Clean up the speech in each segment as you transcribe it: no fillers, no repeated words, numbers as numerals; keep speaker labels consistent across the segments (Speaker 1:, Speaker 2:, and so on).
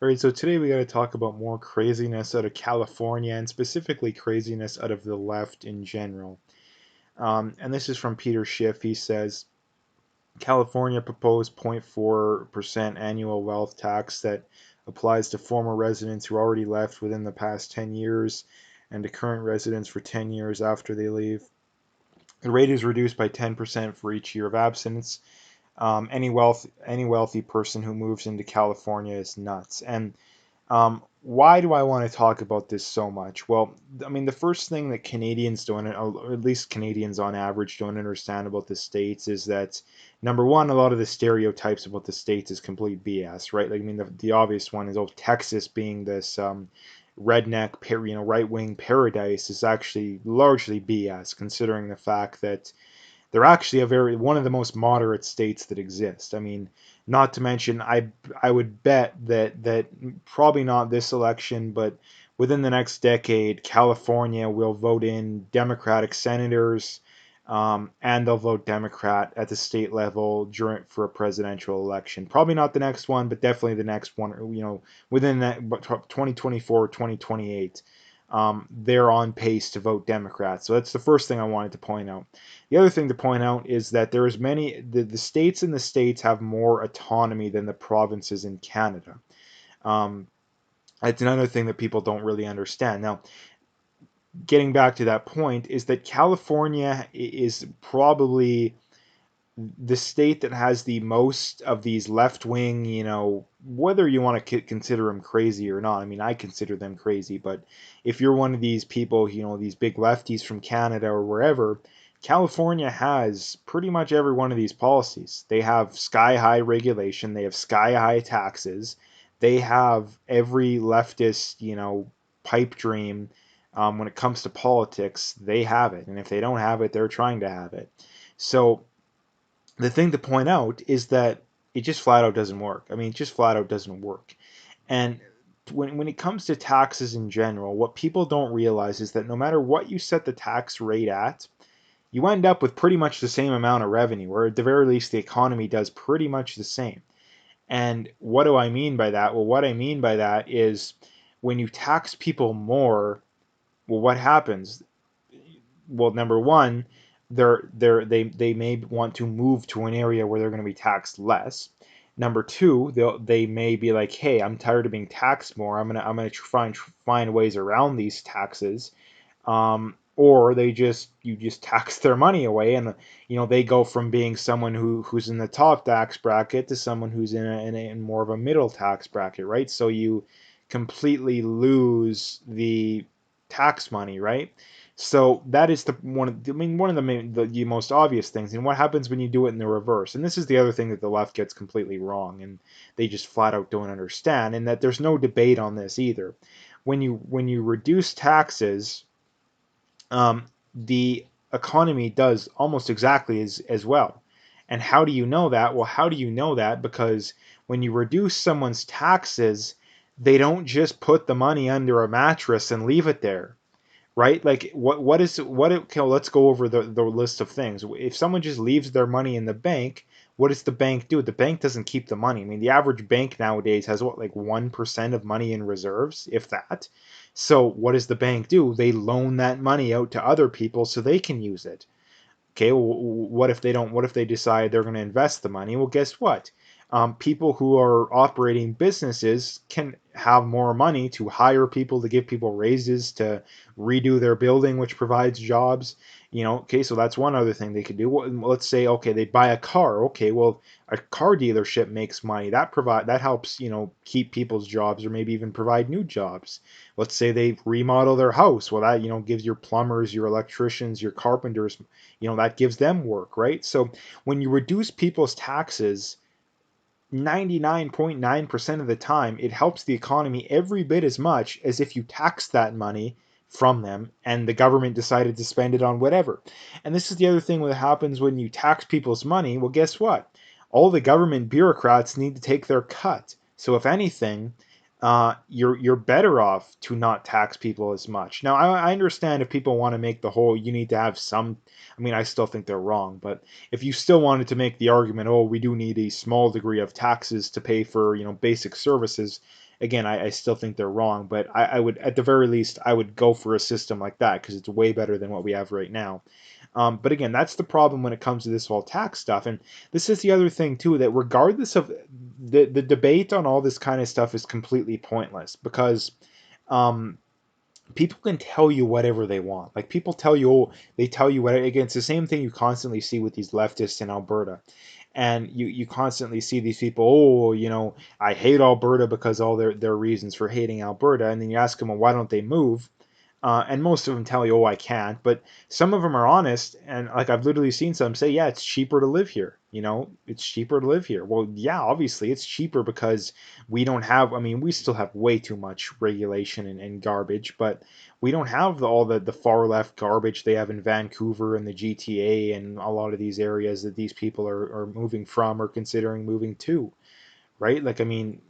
Speaker 1: All right, so today we got to talk about more craziness out of California and specifically craziness out of the left in general. And this is from Peter Schiff. He says California proposed 0.4% annual wealth tax that applies to former residents who already left within the past 10 years and to current residents for 10 years after they leave. The rate is reduced by 10% for each year of absence. Any wealthy person who moves into California is nuts. And why do I want to talk about this so much? Well, I mean, the first thing that Canadians don't, or at least Canadians on average, don't understand about the States is that, number one, a lot of the stereotypes about the States is complete BS, right? Like, I mean, the obvious one is, oh, Texas being this redneck, right-wing paradise is actually largely BS, considering the fact that they're actually one of the most moderate states that exist. I mean, not to mention, I would bet that probably not this election, but within the next decade, California will vote in Democratic senators, and they'll vote Democrat at the state level for a presidential election. Probably not the next one, but definitely the next one. Within that 2024, 2028. They're on pace to vote Democrat. So that's the first thing I wanted to point out. The other thing to point out is that the states in the states have more autonomy than the provinces in Canada. Um, that's another thing that people don't really understand. Now, getting back to that point, is that California is probably the state that has the most of these left wing, whether you want to consider them crazy or not. I mean, I consider them crazy, but if you're one of these people, these big lefties from Canada or wherever, California has pretty much every one of these policies. They have sky high regulation, they have sky high taxes, they have every leftist, pipe dream. When it comes to politics, they have it. And if they don't have it, they're trying to have it. So the thing to point out is that it just flat out doesn't work. I mean, it just flat out doesn't work. And when it comes to taxes in general, what people don't realize is that no matter what you set the tax rate at, you end up with pretty much the same amount of revenue, or at the very least, the economy does pretty much the same. And what do I mean by that? Well, what I mean by that is when you tax people more, well, what happens? Well, number one, they may want to move to an area where they're going to be taxed less. Number two, they may be like, hey, I'm tired of being taxed more. I'm gonna try and find ways around these taxes. Or you just tax their money away, and they go from being someone who's in the top tax bracket to someone who's in more of a middle tax bracket, right? So you completely lose the tax money, right? So that is one of the the most obvious things. And what happens when you do it in the reverse? And this is the other thing that the left gets completely wrong, and they just flat out don't understand. And that there's no debate on this either. When you reduce taxes, the economy does almost exactly as well. And how do you know that? Well, how do you know that? Because when you reduce someone's taxes, they don't just put the money under a mattress and leave it there, right? Like okay, let's go over the list of things. If someone just leaves their money in the bank, what does the bank do? The bank doesn't keep the money. I mean, the average bank nowadays has what, like 1% of money in reserves, if that. So what does the bank do? They loan that money out to other people so they can use it. Okay, well, what if they don't? What if they decide they're going to invest the money? Well, guess what? People who are operating businesses can have more money to hire people, to give people raises, to redo their building, which provides jobs. Okay, so that's one other thing they could do. Well, let's say, okay, they buy a car. Okay, well, a car dealership makes money. That helps, keep people's jobs or maybe even provide new jobs. Let's say they remodel their house. Well, that, gives your plumbers, your electricians, your carpenters, that gives them work, right? So when you reduce people's taxes, 99.9% of the time, it helps the economy every bit as much as if you tax that money from them and the government decided to spend it on whatever. And this is the other thing that happens when you tax people's money. Well, guess what? All the government bureaucrats need to take their cut. So if anything, you're better off to not tax people as much. Now, I understand if people want to make the whole you need to have some. I mean, I still think they're wrong, but if you still wanted to make the argument, oh, we do need a small degree of taxes to pay for basic services. Again, I still think they're wrong, but I would at the very least I would go for a system like that because it's way better than what we have right now. But again, that's the problem when it comes to this whole tax stuff. And this is the other thing too, that regardless of the debate on all this kind of stuff is completely pointless because um, people can tell you whatever they want. Like people tell you, oh, they tell you what. Again, it's the same thing you constantly see with these leftists in Alberta. And you constantly see these people, oh, I hate Alberta because all their reasons for hating Alberta. And then you ask them, well, why don't they move? And most of them tell you, oh, I can't. But some of them are honest. And like I've literally seen some say, yeah, it's cheaper to live here. It's cheaper to live here. Well, yeah, obviously it's cheaper because we don't have, I mean, we still have way too much regulation and garbage, but we don't have all the far left garbage they have in Vancouver and the GTA and a lot of these areas that these people are moving from or considering moving to, right? Like, I mean,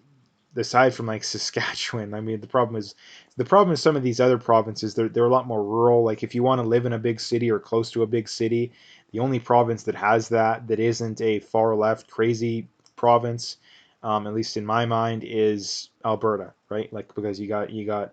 Speaker 1: aside from like Saskatchewan, I mean the problem is some of these other provinces they're a lot more rural. Like if you want to live in a big city or close to a big city, the only province that has that isn't a far left crazy province, at least in my mind, is Alberta, right? Like because you got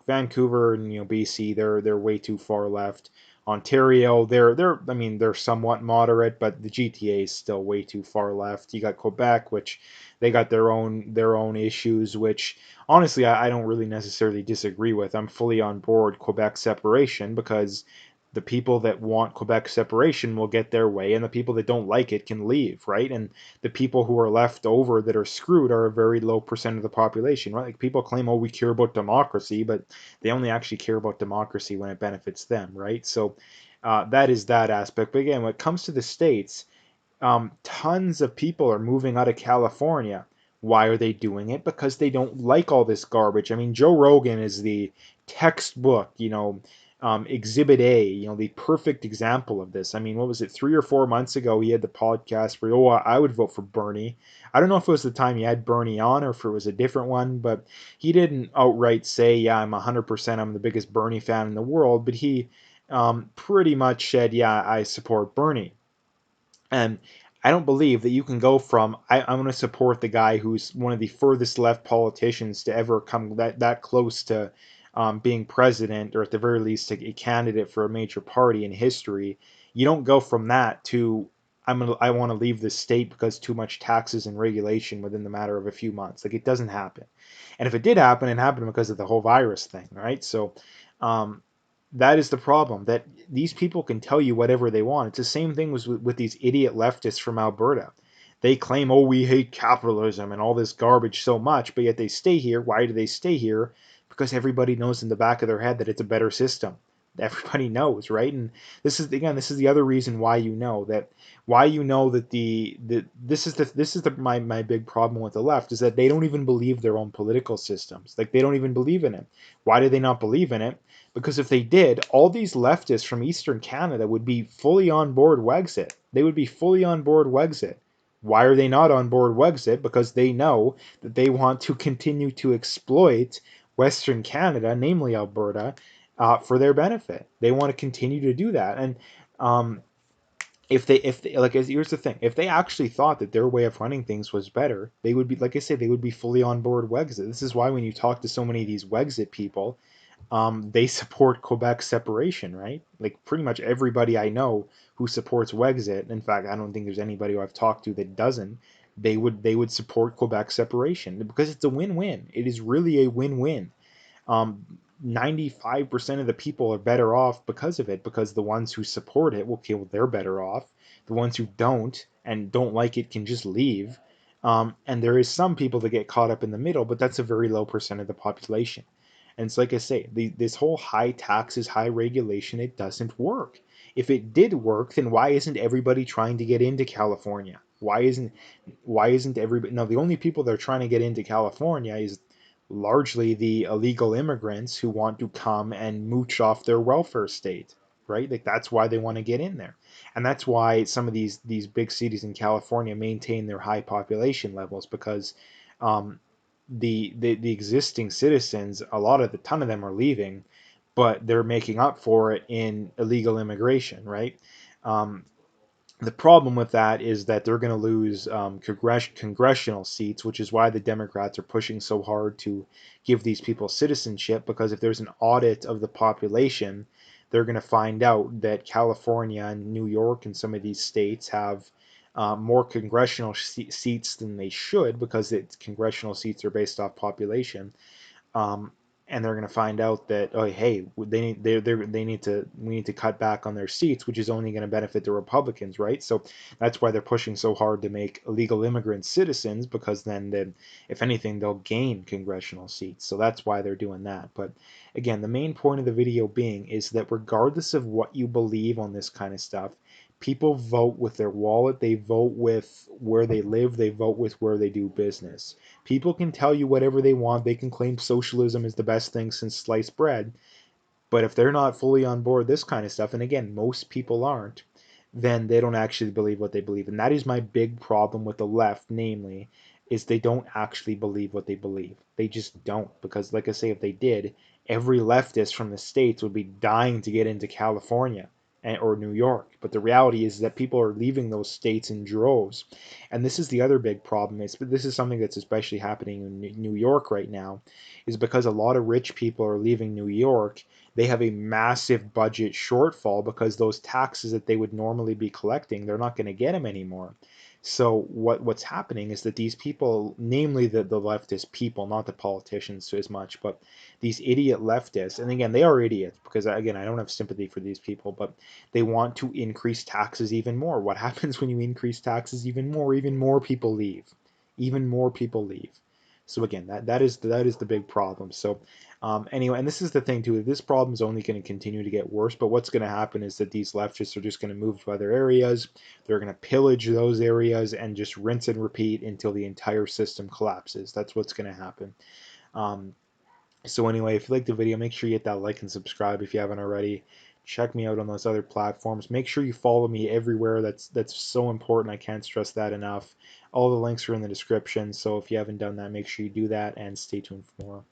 Speaker 1: Vancouver and BC, they're way too far left. Ontario, they're I mean they're somewhat moderate, but the GTA is still way too far left. You got Quebec, which they got their own issues, which honestly I don't really necessarily disagree with. I'm fully on board Quebec separation because the people that want Quebec separation will get their way, and the people that don't like it can leave, right? And the people who are left over that are screwed are a very low percent of the population, right? Like people claim, oh, we care about democracy, but they only actually care about democracy when it benefits them, right? So that is that aspect. But again, when it comes to the states, tons of people are moving out of California. Why are they doing it? Because they don't like all this garbage. I mean, Joe Rogan is the textbook, Exhibit A, the perfect example of this. I mean, what was it, 3 or 4 months ago? He had the podcast where, oh, I would vote for Bernie. I don't know if it was the time he had Bernie on or if it was a different one, but he didn't outright say, yeah, I'm 100%, I'm the biggest Bernie fan in the world, but he pretty much said, yeah, I support Bernie. And I don't believe that you can go from I'm going to support the guy who's one of the furthest left politicians to ever come that close to being president, or at the very least a candidate for a major party in history. You don't go from that to I want to leave the state because too much taxes and regulation within the matter of a few months. Like it doesn't happen. And if it did happen, it happened because of the whole virus thing, right? So um, that is the problem, that these people can tell you whatever they want. It's the same thing with these idiot leftists from Alberta. They claim, oh, we hate capitalism and all this garbage so much, but yet they stay here. Why do they stay here? Because everybody knows in the back of their head that it's a better system. Everybody knows, right? And this is the other reason why you know that my big problem with the left is that they don't even believe their own political systems. Like they don't even believe in it. Why do they not believe in it? Because if they did, all these leftists from Eastern Canada would be fully on board Wexit. They would be fully on board Wexit. Why are they not on board Wexit? Because they know that they want to continue to exploit Western Canada, namely Alberta, for their benefit. They want to continue to do that. And um, if they like, here's the thing: if they actually thought that their way of running things was better, they would be, like I said, they would be fully on board Wexit. This is why when you talk to so many of these Wexit people, they support Quebec separation, right? Like pretty much everybody I know who supports Wexit. In fact, I don't think there's anybody who I've talked to that doesn't. They would support Quebec separation because it's a win-win. It is really a win-win. 95% of the people are better off because of it, because the ones who support it, well, okay, well, they're better off. The ones who don't and don't like it can just leave. And there is some people that get caught up in the middle, but that's a very low percent of the population. And it's like I say, this whole high taxes, high regulation, it doesn't work. If it did work, then why isn't everybody trying to get into California? Why isn't everybody? No, the only people that are trying to get into California is largely the illegal immigrants who want to come and mooch off their welfare state, right? Like that's why they want to get in there. And that's why some of these big cities in California maintain their high population levels, because um, the existing citizens, a lot of the ton of them are leaving, but they're making up for it in illegal immigration, right? Um, the problem with that is that they're going to lose congressional seats, which is why the Democrats are pushing so hard to give these people citizenship. Because if there's an audit of the population, they're going to find out that California and New York and some of these states have more congressional seats than they should, because congressional seats are based off population. um, and they're going to find out that, oh, hey, they need to we need to cut back on their seats, which is only going to benefit the Republicans, right? So that's why they're pushing so hard to make illegal immigrants citizens, because then if anything, they'll gain congressional seats. So that's why they're doing that. But again, the main point of the video being is that regardless of what you believe on this kind of stuff, people vote with their wallet, they vote with where they live, they vote with where they do business. People can tell you whatever they want. They can claim socialism is the best thing since sliced bread. But if they're not fully on board this kind of stuff, and again, most people aren't, then they don't actually believe what they believe. And that is my big problem with the left, namely, is they don't actually believe what they believe. They just don't. Because, like I say, if they did, every leftist from the States would be dying to get into California or New York. But the reality is that people are leaving those states in droves. And this is the other big problem. But this is something that's especially happening in New York right now, is because a lot of rich people are leaving New York. They have a massive budget shortfall because those taxes that they would normally be collecting, they're not going to get them anymore. So what's happening is that these people, namely the leftist people, not the politicians as much, but these idiot leftists, and again, they are idiots, because again, I don't have sympathy for these people, but they want to increase taxes even more. What happens when you increase taxes even more? Even more people leave. Even more people leave. So again, that is the big problem. So anyway, and this is the thing too. This problem is only going to continue to get worse. But what's going to happen is that these leftists are just going to move to other areas. They're going to pillage those areas and just rinse and repeat until the entire system collapses. That's what's going to happen. Um, so anyway, if you like the video, make sure you hit that like and subscribe if you haven't already. Check me out on those other platforms. Make sure you follow me everywhere. That's so important. I can't stress that enough. All the links are in the description. So if you haven't done that, make sure you do that, and stay tuned for more.